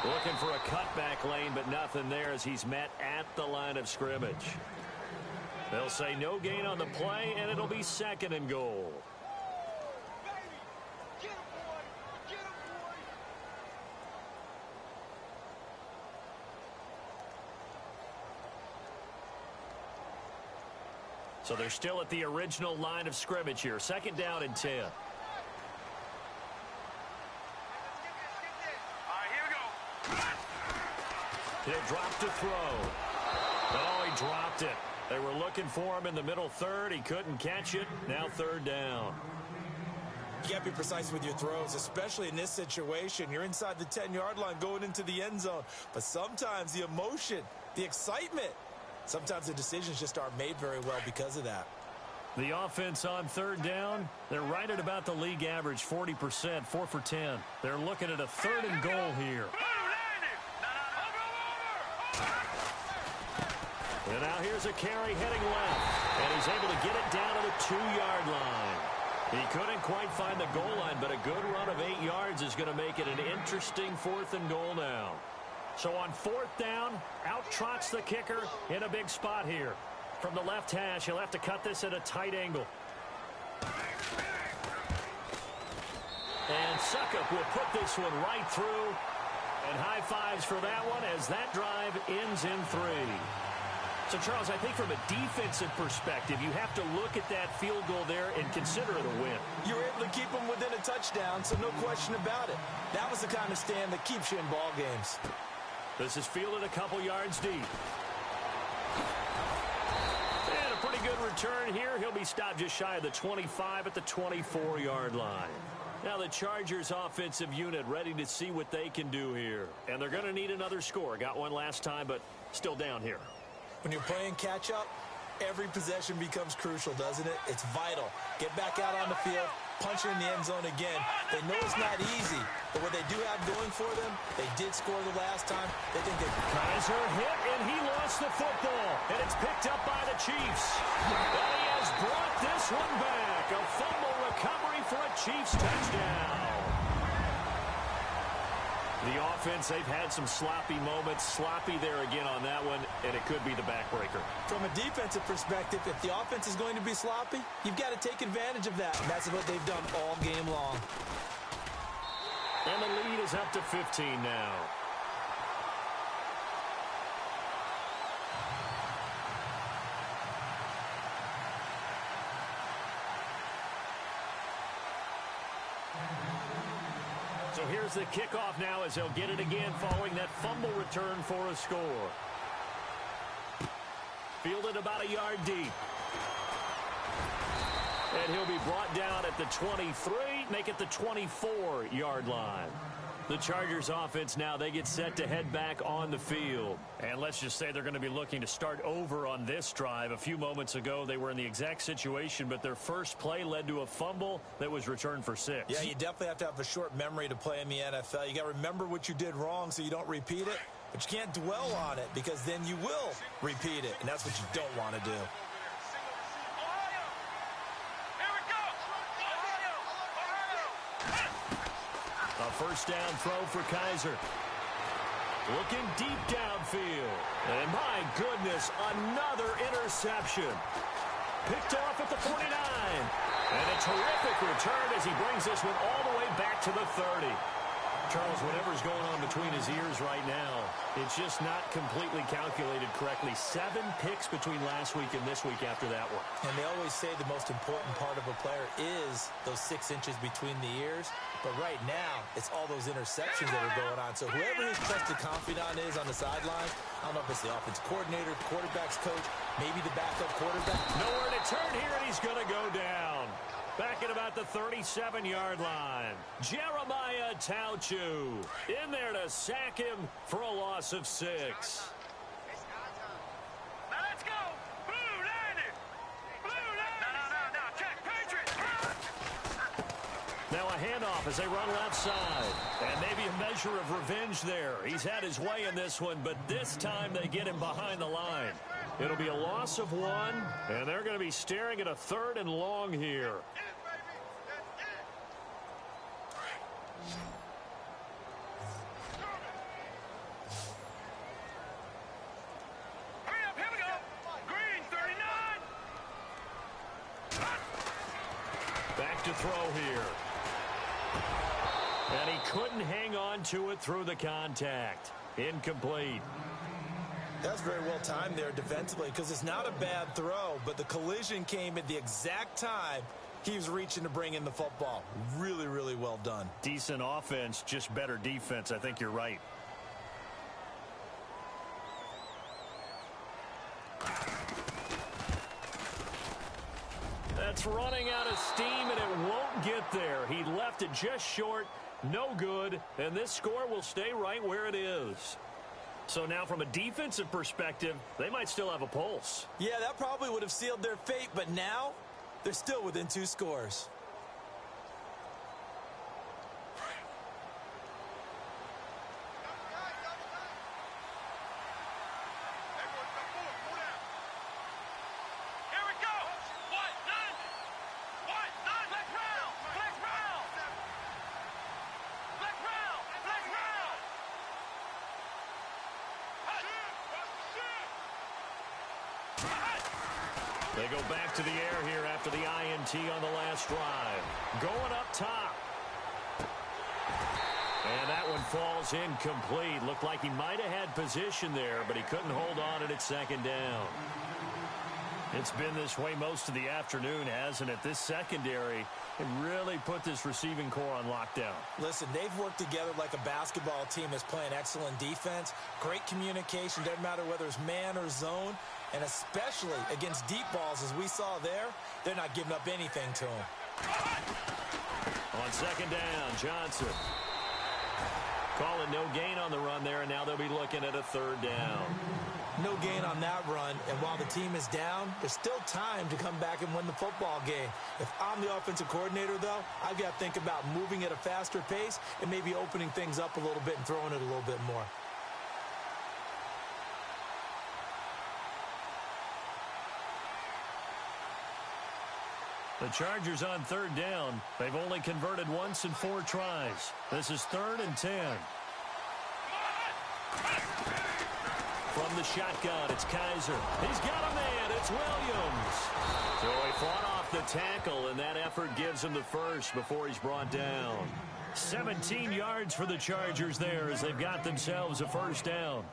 Looking for a cutback lane, but nothing there as he's met at the line of scrimmage. They'll say no gain on the play, and it'll be 2nd and goal. So they're still at the original line of scrimmage here. 2nd down and 10. He'll drop to throw. Oh, he dropped it. They were looking for him in the middle third. He couldn't catch it. Now 3rd down. You got to be precise with your throws, especially in this situation. You're inside the 10-yard line going into the end zone. But sometimes the emotion, the excitement, sometimes the decisions just aren't made very well because of that. The offense on 3rd down, they're right at about the league average, 40%, 4 for 10. They're looking at a 3rd and goal here. And now here's a carry heading left. And he's able to get it down to the 2-yard line. He couldn't quite find the goal line, but a good run of 8 yards is going to make it an interesting 4th and goal now. So on 4th down, out trots the kicker in a big spot here. From the left hash, he'll have to cut this at a tight angle. And Suckup will put this one right through. And high fives for that one as that drive ends in 3. So, Charles, I think from a defensive perspective, you have to look at that field goal there and consider it a win. You were able to keep them within a touchdown, so no question about it. That was the kind of stand that keeps you in ball games. This is fielded a couple yards deep. And a pretty good return here. He'll be stopped just shy of the 25 at the 24-yard line. Now the Chargers offensive unit ready to see what they can do here. And they're going to need another score. Got one last time, but still down here. When you're playing catch-up, every possession becomes crucial, doesn't it? It's vital. Get back out on the field, punch it in the end zone again. They know it's not easy, but what they do have going for them, they did score the last time. They think they... Kaiser hit, and he lost the football. And it's picked up by the Chiefs. And he has brought this one back. A fumble recovery for a Chiefs touchdown. The offense, they've had some sloppy moments. Sloppy there again on that one, and it could be the backbreaker. From a defensive perspective, if the offense is going to be sloppy, you've got to take advantage of that. And that's what they've done all game long. And the lead is up to 15 now. So here's the kickoff now as they'll get it again following that fumble return for a score. Fielded about a yard deep. And he'll be brought down at the 23, make it the 24-yard line. The Chargers offense now, they get set to head back on the field. And let's just say they're going to be looking to start over on this drive. A few moments ago, they were in the exact situation, but their first play led to a fumble that was returned for 6. Yeah, you definitely have to have a short memory to play in the NFL. You got to remember what you did wrong so you don't repeat it, but you can't dwell on it because then you will repeat it, and that's what you don't want to do. A first down throw for Kaiser. Looking deep downfield. And my goodness, another interception. Picked off at the 49. And a terrific return as he brings this one all the way back to the 30. Charles, whatever's going on between his ears right now, it's just not completely calculated correctly. 7 picks between last week and this week after that one. And they always say the most important part of a player is those 6 inches between the ears. But right now, it's all those interceptions that are going on. So whoever his trusted confidant is on the sideline, I don't know if it's the offense coordinator, quarterback's coach, maybe the backup quarterback. Nowhere to turn here, and he's going to go down. Back at about the 37-yard line. Jeremiah Tauchu in there to sack him for a loss of 6. Now let's go. Blue landed. Blue landed. No. Check. Patriots. Now a handoff as they run left side. And maybe a measure of revenge there. He's had his way in this one, but this time they get him behind the line. It'll be a loss of 1, and they're going to be staring at a 3rd and long here. Back to throw here. And he couldn't hang on to it through the contact. Incomplete. That's very well timed there defensively because it's not a bad throw, but the collision came at the exact time he was reaching to bring in the football. Really, really well done. Decent offense, just better defense. I think you're right. That's running out of steam, and it won't get there. He left it just short, no good, and this score will stay right where it is. So now from a defensive perspective, they might still have a pulse. Yeah, that probably would have sealed their fate, but now they're still within 2 scores. They go back to the air here after the INT on the last drive. Going up top. And that one falls incomplete. Looked like he might have had position there, but he couldn't hold on at second down. It's been this way most of the afternoon, hasn't it? This secondary it really put this receiving core on lockdown. Listen, they've worked together like a basketball team that's playing excellent defense. Great communication, doesn't matter whether it's man or zone. And especially against deep balls, as we saw there, they're not giving up anything to them. On second down, Johnson. Calling no gain on the run there, and now they'll be looking at a third down. No gain on that run, and while the team is down, there's still time to come back and win the football game. If I'm the offensive coordinator, though, I've got to think about moving at a faster pace and maybe opening things up a little bit and throwing it a little bit more. The Chargers on third down. They've only converted once in 4 tries. This is 3rd and 10. From the shotgun, it's Kaiser. He's got a man. It's Williams. So he fought off the tackle, and that effort gives him the first before he's brought down. 17 yards for the Chargers there as they've got themselves a first down.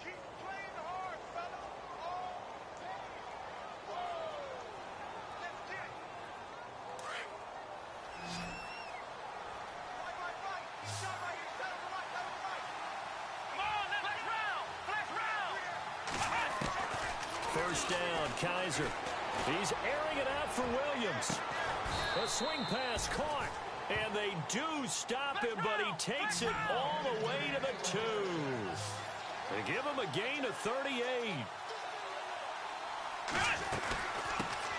First down, Kaiser. He's airing it out for Williams. A swing pass caught. And they do stop him, but he takes it all the way to the 2. They give him a gain of 38.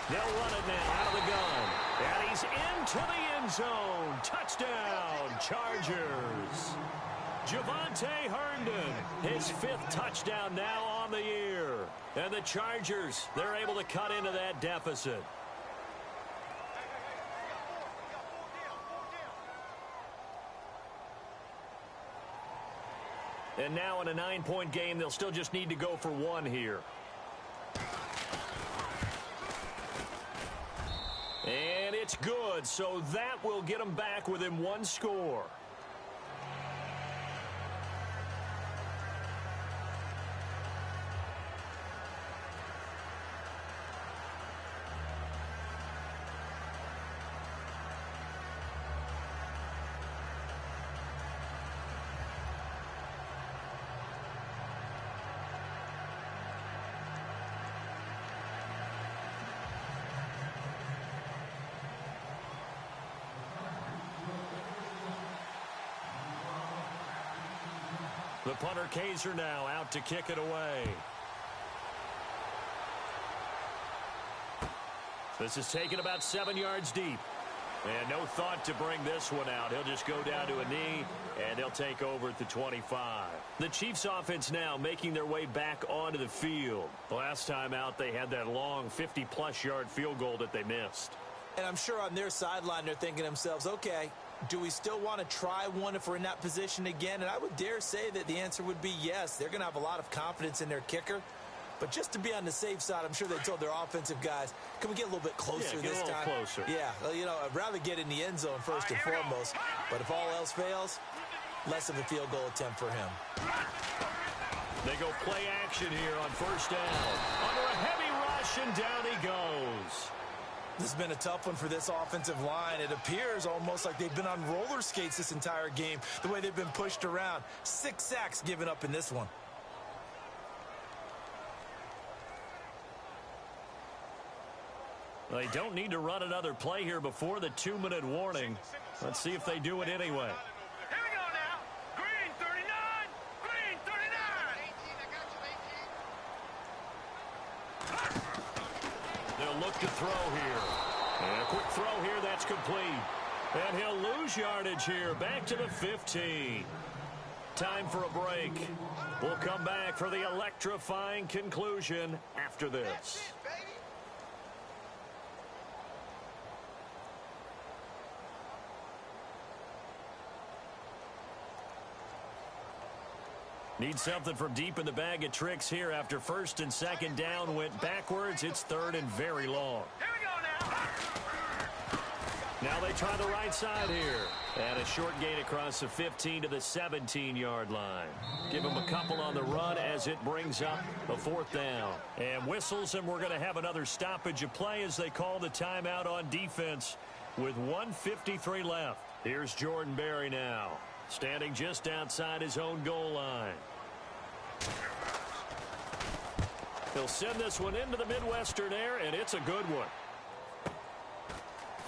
They'll run it now out of the gun. And he's into the end zone. Touchdown, Chargers. Javonte Herndon, his 5th touchdown now on the year. And the Chargers, they're able to cut into that deficit. And now in a 9-point game, they'll still just need to go for 1 here. And it's good, so that will get them back within 1 score. The punter Kaiser now out to kick it away. This is taken about 7 yards deep. And no thought to bring this one out. He'll just go down to a knee, and they'll take over at the 25. The Chiefs offense now making their way back onto the field. Last time out, they had that long 50-plus yard field goal that they missed. And I'm sure on their sideline, they're thinking to themselves, okay, do we still want to try one if we're in that position again? And I would dare say that the answer would be yes. They're going to have a lot of confidence in their kicker. But just to be on the safe side, I'm sure they told their offensive guys, can we get a little bit closer this time? Closer. Yeah, well, you know, I'd rather get in the end zone first and foremost. But if all else fails, less of a field goal attempt for him. They go play action here on first down. Under a heavy rush, and down he goes. This has been a tough one for this offensive line. It appears almost like they've been on roller skates this entire game, the way they've been pushed around. 6 sacks given up in this one. They don't need to run another play here before the 2-minute warning. Let's see if they do it anyway. Here we go now. Green 39. Green 39. They'll look to throw here. And a quick throw here, that's complete. And he'll lose yardage here, back to the 15. Time for a break. We'll come back for the electrifying conclusion after this. Need something from deep in the bag of tricks here after first and second down went backwards. It's third and very long. Here we go now. Now they try the right side here. And a short gain across the 15 to the 17-yard line. Give them a couple on the run as it brings up a fourth down. And whistles, and we're going to have another stoppage of play as they call the timeout on defense with 1:53 left. Here's Jordan Berry now, standing just outside his own goal line. He'll send this one into the Midwestern air, and it's a good one.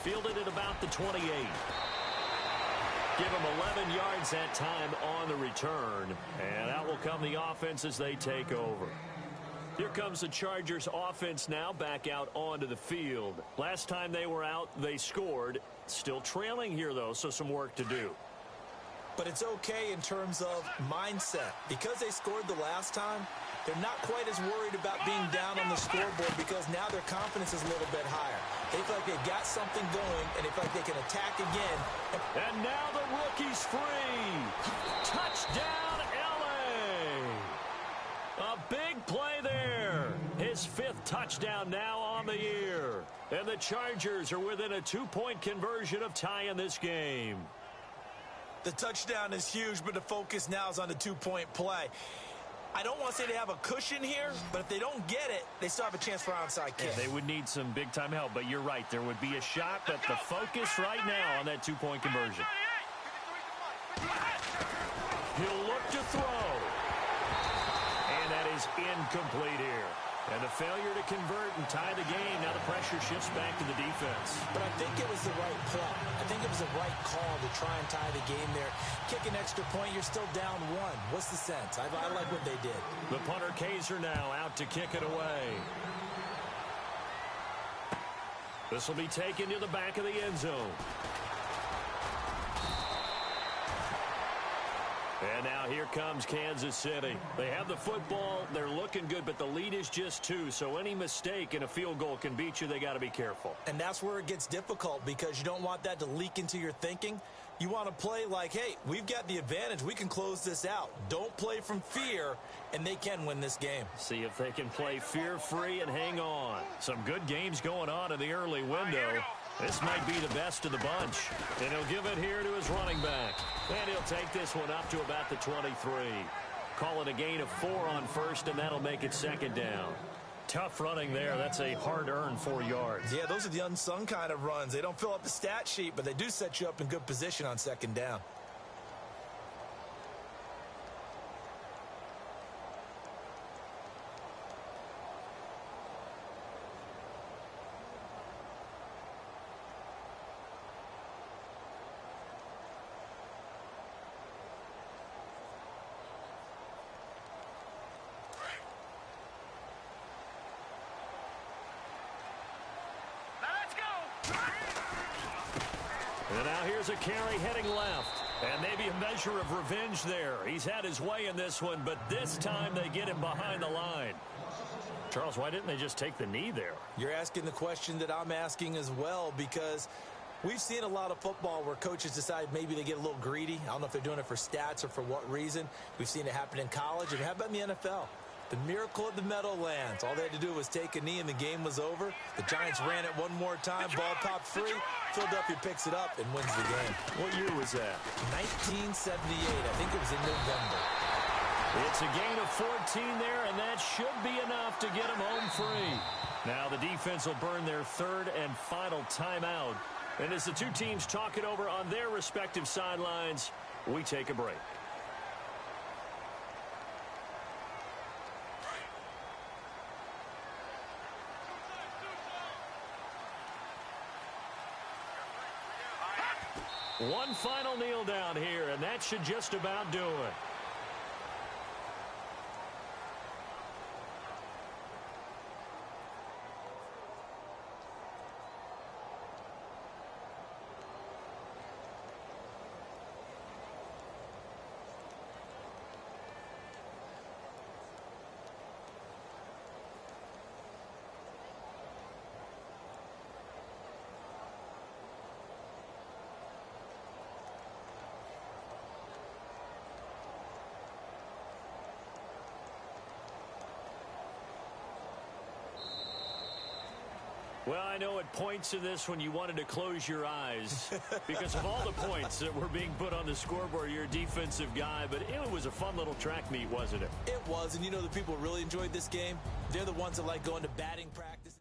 Fielded at about the 28. Give him 11 yards that time on the return, and out will come the offense as they take over. Here comes the Chargers offense now back out onto the field. Last time they were out, they scored. Still trailing here, though, so some work to do. But it's okay in terms of mindset. Because they scored the last time, they're not quite as worried about being down on the scoreboard because now their confidence is a little bit higher. They feel like they've got something going, and they feel like they can attack again. And now the rookie's free. Touchdown, L.A. A big play there. His 5th touchdown now on the year. And the Chargers are within a 2-point conversion of tying this game. The touchdown is huge, but the focus now is on the 2-point play. I don't want to say they have a cushion here, but if they don't get it, they still have a chance for onside kick. Yeah, they would need some big-time help, but you're right. There would be a shot, but the focus right now on that 2-point conversion. He'll look to throw. And that is incomplete here. And the failure to convert and tie the game. Now the pressure shifts back to the defense. But I think it was the right play. I think it was the right call to try and tie the game there. Kick an extra point, you're still down 1. What's the sense? I like what they did. The punter Kaiser now out to kick it away. This will be taken to the back of the end zone. And now here comes Kansas City. They have the football. They're looking good, but the lead is just 2. So any mistake in a field goal can beat you. They got to be careful. And that's where it gets difficult because you don't want that to leak into your thinking. You want to play like, hey, we've got the advantage. We can close this out. Don't play from fear, and they can win this game. See if they can play fear-free and hang on. Some good games going on in the early window. This might be the best of the bunch. And he'll give it here to his running back. And he'll take this one up to about the 23. Call it a gain of 4 on first, and that'll make it second down. Tough running there. That's a hard-earned 4 yards. Yeah, those are the unsung kind of runs. They don't fill up the stat sheet, but they do set you up in good position on second down. And now here's a carry heading left. And maybe a measure of revenge there. He's had his way in this one, but this time they get him behind the line. Charles, why didn't they just take the knee there? You're asking the question that I'm asking as well, because we've seen a lot of football where coaches decide maybe they get a little greedy. I don't know if they're doing it for stats or for what reason. We've seen it happen in college, and how about in the NFL? The miracle of the Meadowlands. All they had to do was take a knee and the game was over. The Giants ran it one more time. Ball popped free. Philadelphia picks it up and wins the game. What year was that? 1978. I think it was in November. It's a gain of 14 there, and that should be enough to get them home free. Now the defense will burn their third and final timeout. And as the two teams talk it over on their respective sidelines, we take a break. One final kneel down here, and that should just about do it. Well, I know at points in this when you wanted to close your eyes because of all the points that were being put on the scoreboard. You're a defensive guy, but it was a fun little track meet, wasn't it? It was, and you know the people who really enjoyed this game? They're the ones that like going to batting practice.